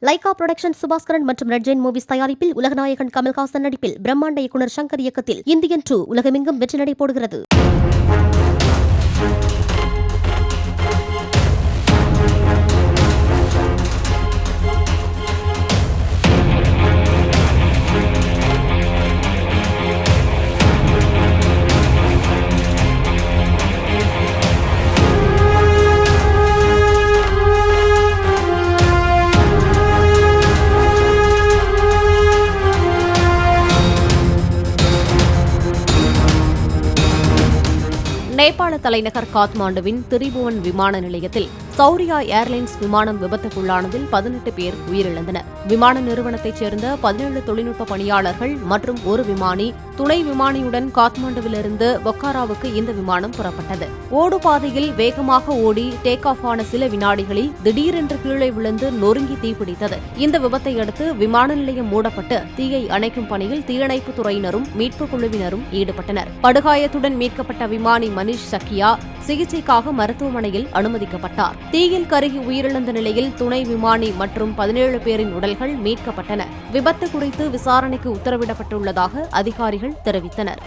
Lyca production Subaskaran மற்றும் red Jain movies தயாரிப்பில் உலகநாயகன் கமல்ஹாசன் நடிப்பில் பிரம்மாண்ட இயக்குனர் சங்கர் இயக்கத்தில் இந்தியன் 2 உலகமெங்கும் வெற்றி நடை போடுகிறது. நேபாள தலைநகர் காத்மாண்டுவின் திரிபுவன் விமான நிலையத்தில் சௌரியா ஏர்லைன்ஸ் விமானம் விபத்துக்குள்ளானதில் 18 பேர் உயிரிழந்தனர். விமான நிறுவனத்தைச் சேர்ந்த 17 தொழில்நுட்ப பணியாளர்கள் மற்றும் ஒரு விமானி, துணை விமானியுடன் காத்மாண்டுவிலிருந்து பொக்காராவுக்கு இந்த விமானம் புறப்பட்டது. ஓடுபாதையில் வேகமாக ஓடி டேக் ஆஃப் ஆன சில வினாடிகளில் திடீரென்று கீழே விழுந்து நொறுங்கி தீப்பிடித்தது. இந்த விபத்தை அடுத்து விமான நிலையம் மூடப்பட்டு தீயை அணைக்கும் பணியில் தீயணைப்புத் துறையினரும் மீட்புக் குழுவினரும் ஈடுபட்டனர். படுகாயத்துடன் மீட்கப்பட்ட விமானி மனிஷ் சக்கியா சிகிச்சைக்காக மருத்துவமனையில் அனுமதிக்கப்பட்டார். தீயில் கருகி உயிரிழந்த நிலையில் துணை விமானி மற்றும் 17 பேரின் உடல்கள் மீட்கப்பட்டன. விபத்து குறித்து விசாரணைக்கு உத்தரவிடப்பட்டுள்ளதாக அதிகாரிகள் தெரிவித்தனர்.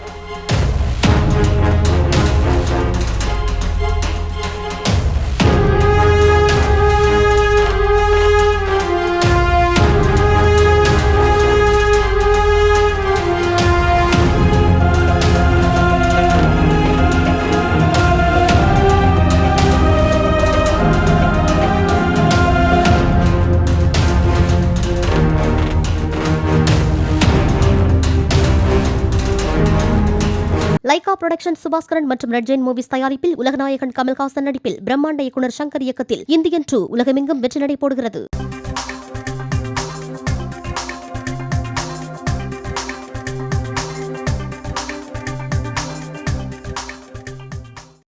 லைகா புரொடக்ஷன் சுபாஸ்கரன் மற்றும் ரெட் ஜெயின் மூவிஸ் தயாரிப்பில் உலகநாயகன் கமல்ஹாசன் நடிப்பில் பிரம்மாண்ட இயக்குனர் சங்கர் இயக்கத்தில் இந்தியன் 2 உலகமெங்கும் வெற்றி நடை போடுகிறது.